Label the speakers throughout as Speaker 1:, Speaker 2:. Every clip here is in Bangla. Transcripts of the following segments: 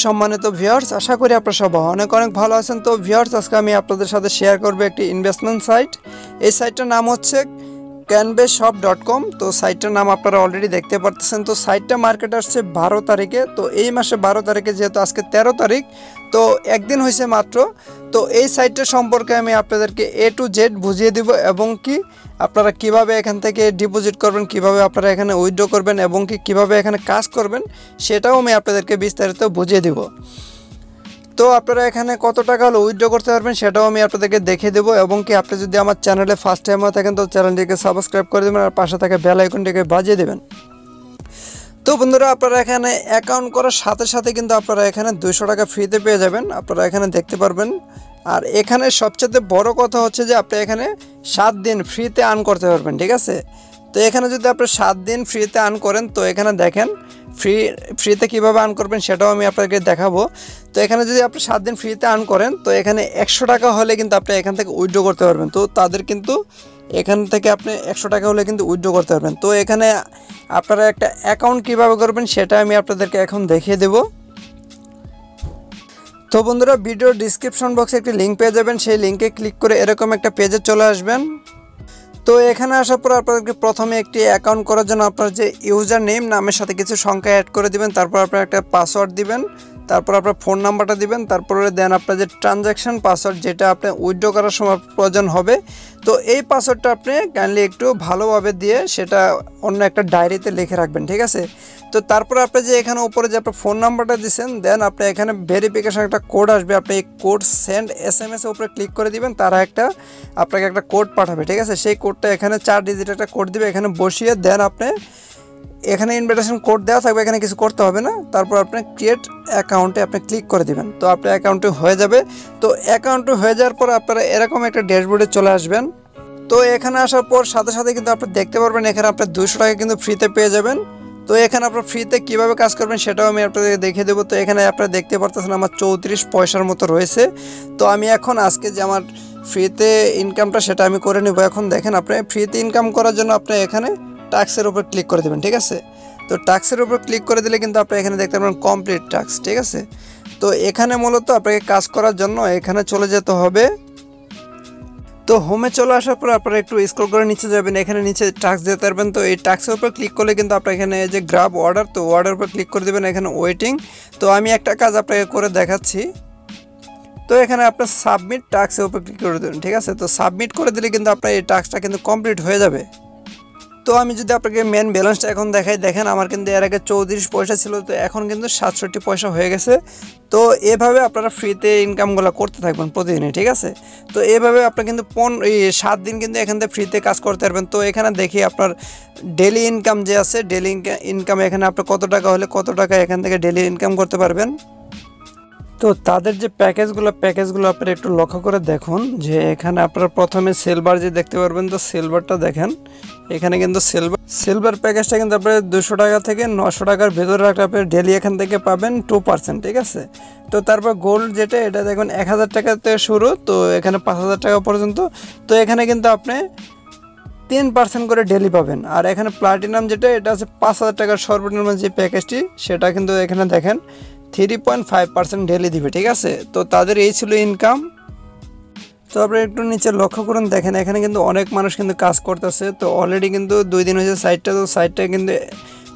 Speaker 1: সম্মানিত ভিউয়ার্স, আশা করি আপনারা সবাই অনেক অনেক ভালো আছেন। তো ভিউয়ার্স, আজকে আমি আপনাদের সাথে শেয়ার করব একটি ইনভেস্টমেন্ট সাইট। এই সাইটটার নাম হচ্ছে canvashshop.com। তো সাইটটার নাম আপনারা অলরেডি দেখতে পারতেছেন। তো সাইটটা মার্কেট আসছে 12 তারিখে। তো এই মাসে 12 তারিখে, যেহেতু আজকে 13 তারিখ, তো একদিন হয়েছে মাত্র। তো এই সাইটটা সম্পর্কে আমি আপনাদেরকে A to Z বুঝিয়ে দিব, এবং কি আপনারা কিভাবে এখান থেকে ডিপোজিট করবেন, কিভাবে আপনারা এখানে উইথড্র করবেন, এবং কি কিভাবে এখানে কাজ করবেন, সেটাও আমি আপনাদেরকে বিস্তারিত বুঝিয়ে দিব। তো আপনারা এখানে কত টাকা হলে উইথড্র করতে পারবেন সেটাও আমি আপনাদেরকে দেখিয়ে দেবো, এবং কি আপনি যদি আমার চ্যানেলে ফার্স্ট টাইম হয়ে থাকেন তো চ্যানেলটিকে সাবস্ক্রাইব করে দেবেন আর পাশে থাকা বেল আইকনটিকে বাজিয়ে দেবেন। তো বন্ধুরা, আপনারা এখানে অ্যাকাউন্ট করার সাথে সাথে কিন্তু আপনারা এখানে 200 টাকা ফ্রিতে পেয়ে যাবেন, আপনারা এখানে দেখতে পারবেন। আর এখানে সবচেয়ে বড় কথা হচ্ছে যে আপনি এখানে 7 দিন ফ্রিতে আর্ন করতে পারবেন, ঠিক আছে। তো এখানে যদি আপনি 7 দিন ফ্রিতে আর্ন করেন, তো এখানে দেখেন ফ্রিতে কীভাবে আর্ন করবেন সেটাও আমি আপনাদেরকে দেখাবো। তো এখানে যদি আপনি 7 দিন ফ্রিতে আর্ন করেন, তো এখানে 100 টাকা হলে কিন্তু আপনি এখান থেকে উইথড্র করতে পারবেন। তো তাদের কিন্তু এখান থেকে আপনি 100 টাকা হলে কিন্তু উইথড্র করতে পারবেন। তো এখানে আপনারা একটা অ্যাকাউন্ট কীভাবে করবেন সেটা আমি আপনাদেরকে এখন দেখিয়ে দেবো। তো বন্ধুরা, ভিডিওর ডিসক্রিপশন বক্সে একটি লিঙ্ক পেয়ে যাবেন, সেই লিঙ্কে ক্লিক করে এরকম একটা পেজে চলে আসবেন। তো এখানে আসার পর আপনাদেরকে প্রথমে একটি অ্যাকাউন্ট করার জন্য আপনার যে ইউজার নেম, নামের সাথে কিছু সংখ্যা অ্যাড করে দিবেন, তারপর আপনার একটা পাসওয়ার্ড দিবেন, তারপর আপনার ফোন নাম্বারটা দিবেন, তারপরে দেন আপনার যে ট্রানজ্যাকশন পাসওয়ার্ড, যেটা আপনি উইথড্র করার সময় প্রয়োজন হবে। তো এই পাসওয়ার্ডটা আপনি কাইন্ডলি একটু ভালোভাবে দিয়ে সেটা অন্য একটা ডায়েরিতে লিখে রাখবেন, ঠিক আছে। তো তারপর আপনি যে এখানে উপরে যে আপনার ফোন নাম্বারটা দিচ্ছেন, দেন আপনি এখানে ভেরিফিকেশন একটা কোড আসবে, আপনি এই কোড সেন্ড SMS এর উপরে ক্লিক করে দিবেন, তারা আপনাকে একটা কোড পাঠাবে, ঠিক আছে। সেই কোডটা এখানে 4 ডিজিট একটা কোড দিবে, এখানে বসিয়ে দেন আপনি এখানে ইনভিটেশন কোড দেওয়া থাকবে, এখানে কিছু করতে হবে না। তারপর আপনি ক্রিয়েট অ্যাকাউন্টে আপনি ক্লিক করে দিবেন, তো আপনার অ্যাকাউন্টে হয়ে যাবে। তো অ্যাকাউন্টে হয়ে যাওয়ার পর আপনারা এরকম একটা ড্যাশবোর্ডে চলে আসবেন। তো এখানে আসার পর সাথে সাথে কিন্তু আপনি দেখতে পারবেন এখানে আপনার 200 টাকা কিন্তু ফ্রিতে পেয়ে যাবেন। তো এখানে আপনার ফ্রিতে কীভাবে কাজ করবেন সেটাও আমি আপনাদের দেখিয়ে দেবো। তো এখানে আপনারা দেখতে পারতেছেন আমার 34 পয়সার মতো রয়েছে। তো আমি এখন আজকে যে আমার ফ্রিতে ইনকামটা সেটা আমি করে নেব। এখন দেখেন, আপনি ফ্রিতে ইনকাম করার জন্য আপনি এখানে টাস্কের উপর ক্লিক করে দেবেন, ঠিক আছে। তো টাস্কের উপর ক্লিক করে দিলে কিন্তু আপনি এখানে দেখতে পাবেন কমপ্লিট টাস্ক, ঠিক আছে। তো এখানে মূলত আপনাকে কাজ করার জন্য এখানে চলে যেতে হবে। তো হোমে চলে আসার পর আপনারা একটু স্ক্রল করে নিচে যাবেন, এখানে নিচে টাস্ক দিতে পারবেন। তো এই টাস্কের উপর ক্লিক করলে কিন্তু আপনার এখানে যে গ্রাব অর্ডার, তো অর্ডার উপর ক্লিক করে দেবেন, এখানে ওয়েটিং। তো আমি একটা কাজ আপনাকে করে দেখাচ্ছি। তো এখানে আপনার সাবমিট টাস্কের উপর ক্লিক করে দেবেন, ঠিক আছে। তো সাবমিট করে দিলে কিন্তু আপনার এই টাস্কটা কিন্তু কমপ্লিট হয়ে যাবে। তো আমি যদি আপনাকে মেন ব্যালেন্সটা এখন দেখাই, দেখেন আমার কিন্তু এর আগে 34 পয়সা ছিল, তো এখন কিন্তু 67 পয়সা হয়ে গেছে। তো এভাবে আপনারা ফ্রিতে ইনকামগুলো করতে থাকবেন প্রতিদিনই, ঠিক আছে। তো এভাবে আপনার কিন্তু 7 দিন কিন্তু এখান থেকে ফ্রিতে কাজ করতে পারবেন। তো এখানে দেখি আপনার ডেলি ইনকাম যে আছে, ডেলি ইনকাম এখানে আপনার কত টাকা হলে কত টাকা এখান থেকে ডেলি ইনকাম করতে পারবেন। তো তাদের যে প্যাকেজগুলো আপনারা একটু লক্ষ্য করে দেখুন, যে এখানে আপনারা প্রথমে সিলভার যে দেখতে পারবেন, তো সিলভারটা দেখেন, এখানে কিন্তু সিলভার প্যাকেজটা কিন্তু আপনার 200 টাকা থেকে 900 টাকার ভেতরে আপনি ডেলি এখান থেকে পাবেন 2%, ঠিক আছে। তো তারপর গোল্ড যেটা, এটা দেখুন 1000 টাকা থেকে শুরু, তো এখানে 5000 টাকা পর্যন্ত। তো এখানে কিন্তু আপনি 3% করে ডেলি পাবেন। আর এখানে প্লাটিনাম যেটা, এটা আছে 5000 টাকার সর্বনিম্ন যে প্যাকেজটি, সেটা কিন্তু এখানে দেখেন 3.5% ডেলি দিবে, ঠিক আছে। তো তাদের এই ছিল ইনকাম। তো আপনারা একটু নিচে লক্ষ্য করুন, দেখেন এখানে কিন্তু অনেক মানুষ কিন্তু কাজ করতেছে। তো অলরেডি কিন্তু 2 দিন হয়েছে সাইটটা, তো সাইটটা কিন্তু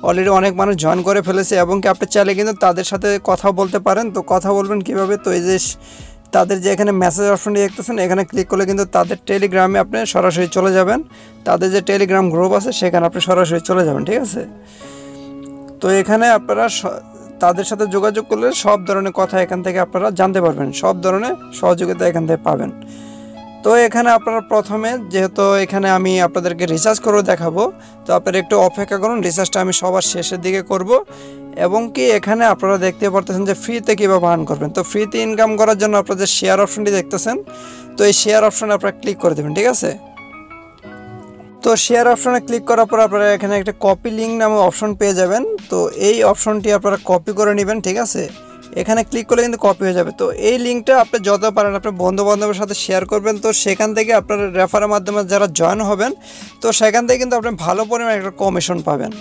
Speaker 1: অলরেডি অনেক মানুষ জয়েন করে ফেলেছে, এবং কি আপনি চাইলে কিন্তু তাদের সাথে কথা বলতে পারেন। তো কথা বলবেন কিভাবে, তো এই যে তাদের যে এখানে মেসেজ অপশনটি দেখতেছেন, এখানে ক্লিক করলে কিন্তু তাদের টেলিগ্রামে আপনি সরাসরি চলে যাবেন। তাদের যে টেলিগ্রাম গ্রুপ আছে সেখানে আপনি সরাসরি চলে যাবেন, ঠিক আছে। তো এখানে আপনারা তাদের সাথে যোগাযোগ করলে সব ধরনের কথা এখান থেকে আপনারা জানতে পারবেন, সব ধরনের সহযোগিতা এখান থেকে পাবেন। তো এখানে আপনারা প্রথমে, যেহেতু এখানে আমি আপনাদেরকে রিচার্জ করে দেখাবো, তো আপনারা একটু অপেক্ষা করুন, রিচার্জটা আমি সবার শেষের দিকে করব। এবং কি এখানে আপনারা দেখতে পারতেছেন যে ফ্রিতে কীভাবে আর্ন করবেন। তো ফ্রিতে ইনকাম করার জন্য আপনারা যে শেয়ার অপশনটি দেখতেছেন, তো এই শেয়ার অপশনে আপনারা ক্লিক করে দেবেন, ঠিক আছে। তো শেয়ার অপশনে ক্লিক করার পর আপনারা এখানে একটা কপি লিঙ্ক নামে অপশন পেয়ে যাবেন। তো এই অপশনটি আপনারা কপি করে নেবেন, ঠিক আছে। এখানে ক্লিক করলে কিন্তু কপি হয়ে যাবে। তো এই লিঙ্কটা আপনি যত পারেন আপনার বন্ধু বান্ধবের সাথে শেয়ার করবেন। তো সেখান থেকে আপনার রেফারের মাধ্যমে যারা জয়েন হবেন, তো সেখান থেকে কিন্তু আপনি ভালো পরিমাণে একটা কমিশন পাবেন।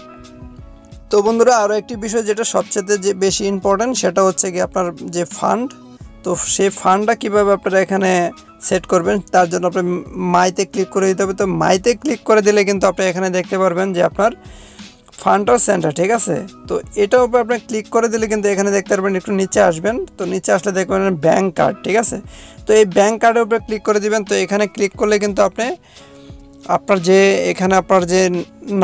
Speaker 1: তো বন্ধুরা আরও একটি বিষয় যেটা সবচেয়ে যে বেশি ইম্পর্ট্যান্ট সেটা হচ্ছে কি আপনার যে ফান্ড, তো সেই ফান্ডটা কীভাবে আপনারা এখানে সেট করবেন তার জন্য আপনার মাইতে ক্লিক করে দিতে হবে। তো মাইতে ক্লিক করে দিলে কিন্তু আপনি এখানে দেখতে পারবেন যে আপনার ফান্ডার সেন্টার, ঠিক আছে। তো এটার উপর আপনি ক্লিক করে দিলে কিন্তু এখানে দেখতে পারবেন, একটু নিচে আসবেন, তো নিচে আসলে দেখবেন ব্যাঙ্ক কার্ড, ঠিক আছে। তো এই ব্যাঙ্ক কার্ডের উপরে ক্লিক করে দিবেন। তো এখানে ক্লিক করলে কিন্তু আপনি আপনার যে এখানে আপনার যে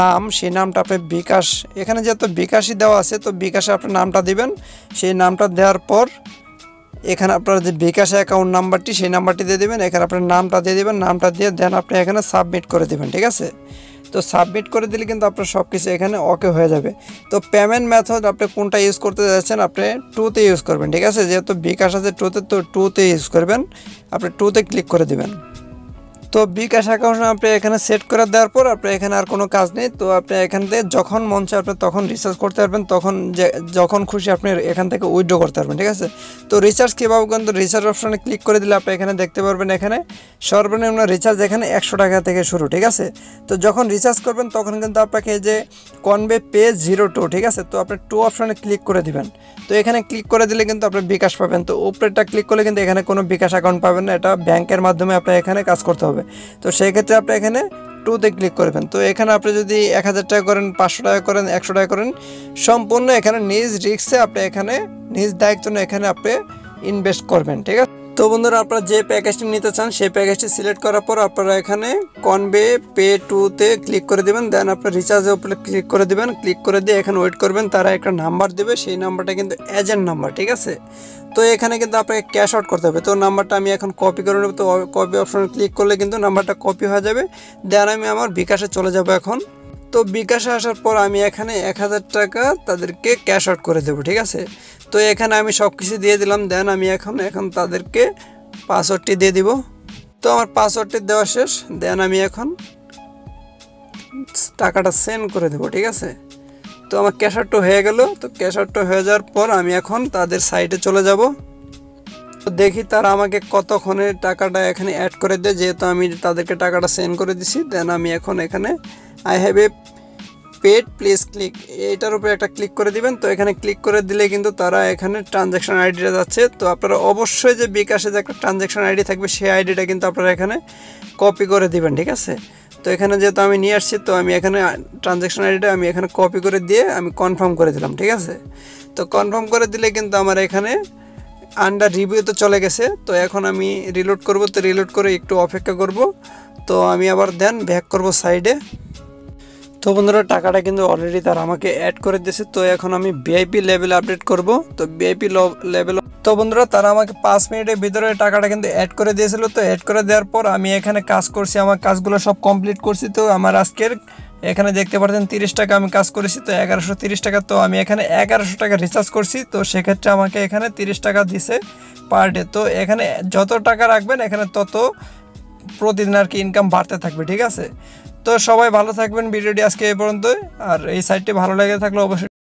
Speaker 1: নাম সেই নামটা আপনি বিকাশ, এখানে যেহেতু বিকাশই দেওয়া আছে তো বিকাশে আপনার নামটা দিবেন। সেই নামটা দেওয়ার পর এখানে আপনার যে বিকাশ অ্যাকাউন্ট নাম্বারটি সেই নাম্বারটি দিয়ে দেবেন, এখানে আপনার নামটা দিয়ে দেবেন, নামটা দিয়ে দেন আপনি এখানে সাবমিট করে দেবেন, ঠিক আছে। তো সাবমিট করে দিলে কিন্তু আপনার সব কিছু এখানে ওকে হয়ে যাবে। তো পেমেন্ট মেথড আপনি কোনটা ইউজ করতে যাচ্ছেন, আপনি টুতে ইউজ করবেন, ঠিক আছে। যেহেতু বিকাশ আছে টুতে, তো টুতে ইউজ করবেন, আপনি টুতে ক্লিক করে দেবেন। তো বিকাশ অ্যাকাউন্ট আপনি এখানে সেট করে দেওয়ার পর আপনি এখানে আর কোনো কাজ নেই। তো আপনি এখান থেকে যখন মন চায় আপনি তখন রিচার্জ করতে পারবেন, তখন যখন খুশি আপনি এখান থেকে উইথড্র করতে পারবেন, ঠিক আছে। তো রিচার্জ কীভাবে করেন, তো রিচার্জ অপশানে ক্লিক করে দিলে আপনি এখানে দেখতে পারবেন এখানে সর্বনিম্ন রিচার্জ এখানে 100 টাকা থেকে শুরু, ঠিক আছে। তো যখন রিচার্জ করবেন তখন কিন্তু আপনাকে যে কনবে পে 02, ঠিক আছে, তো আপনি 2 অপশানে ক্লিক করে দিবেন। তো এখানে ক্লিক করে দিলে কিন্তু আপনি বিকাশ পাবেন। তো উপরেটা ক্লিক করলে কিন্তু এখানে কোনো বিকাশ অ্যাকাউন্ট পাবেন না, এটা ব্যাংকের মাধ্যমে আপনার এখানে কাজ করতে হবে। তো সেই ক্ষেত্রে আপনি এখানে টুতে ক্লিক করবেন। তো এখানে আপনি যদি 1000 টাকা করেন, 500 টাকা করেন, 100 টাকা করেন, সম্পূর্ণ এখানে নিজ রিস্কে আপনি এখানে নিজ দায়িত্ব এখানে আপনি ইনভেস্ট করবেন, ঠিক আছে। তো বন্ধুরা আপনারা যে প্যাকেজটি নিতে চান সেই প্যাকেজটি সিলেক্ট করার পর আপনারা এখানে কনবে পে টুতে ক্লিক করে দেবেন, দেন আপনার রিচার্জের উপরে ক্লিক করে দেবেন। ক্লিক করে দিয়ে এখানে ওয়েট করবেন, তারা একটা নাম্বার দেবে, সেই নাম্বারটা কিন্তু এজেন্ট নাম্বার, ঠিক আছে। তো এখানে কিন্তু আপনাকে ক্যাশ আউট করতে হবে। তো নাম্বারটা আমি এখন কপি করে নেব। তো কপি অপশনে ক্লিক করলে কিন্তু নাম্বারটা কপি হয়ে যাবে, দেন আমি আমার বিকাশে চলে যাব এখন। তো বিকাশে আসার পর আমি এখানে 1000 টাকা তাদেরকে ক্যাশ আউট করে দেবো, ঠিক আছে। তো এখানে আমি সব কিছু দিয়ে দিলাম, দেন আমি এখন তাদেরকে পাসওয়ার্ডটি দিয়ে দিব। তো আমার পাসওয়ার্ডটি দেওয়া শেষ, দেন আমি এখন টাকাটা সেন্ড করে দেবো, ঠিক আছে। তো আমার ক্যাশ আউটটা হয়ে গেল। তো ক্যাশ আউটটা হয়ে যাওয়ার পর আমি এখন তাদের সাইটে চলে যাব। তো দেখি তারা আমাকে কতক্ষণে টাকাটা এখানে অ্যাড করে দেয়, যেহেতু আমি তাদেরকে টাকাটা সেন্ড করে দিছি। দেন আমি এখন এখানে I have a paid please click, এইটার উপরে একটা ক্লিক করে দিবেন। তো এখানে ক্লিক করে দিলে কিন্তু তারা এখানে ট্রানজ্যাকশন আইডিটা যাচ্ছে। তো আপনারা অবশ্যই যে বিকাশে যে একটা ট্রানজ্যাকশন আইডি থাকবে সেই আইডিটা কিন্তু আপনারা এখানে কপি করে দিবেন, ঠিক আছে। তো এখানে যেহেতু আমি নিয়ে আসছি, তো আমি এখানে ট্রানজ্যাকশন আইডিটা আমি এখানে কপি করে দিয়ে আমি কনফার্ম করে দিলাম, ঠিক আছে। তো কনফার্ম করে দিলে কিন্তু আমার এখানে আন্ডার রিভিউ তো চলে গেছে। তো এখন আমি রিলোড করব। তো রিলোড করে একটু অপেক্ষা করব। তো আমি আবার দেন ব্যাক করব সাইডে। তো বন্ধুরা টাকাটা কিন্তু অলরেডি তারা আমাকে অ্যাড করে দিয়েছে। তো এখন আমি ভিআইপি লেভেল আপডেট করব। তো ভিআইপি লেভেল, তো বন্ধুরা তারা আমাকে 5 মিনিটের ভিতরে টাকাটা কিন্তু অ্যাড করে দিয়েছিল। তো অ্যাড করে দেওয়ার পর আমি এখানে কাজ করছি, আমার কাজগুলো সব কমপ্লিট করছি। তো আমার আজকের এখানে দেখতে পাচ্ছেন 30 টাকা আমি কাজ করেছি, তো 1130 টাকা। তো আমি এখানে 1100 টাকা রিচার্জ করছি। তো সেক্ষেত্রে আমাকে এখানে 30 টাকা দিছে পার ডে। তো এখানে যত টাকা রাখবেন এখানে তত প্রতিদিন আর কি ইনকাম বাড়তে থাকবে, ঠিক আছে। তো সবাই ভালো থাকবেন। ভিডিওটি আজকে এই পর্যন্তই। আর এই সাইটটি ভালো লেগে থাকলে অবশ্যই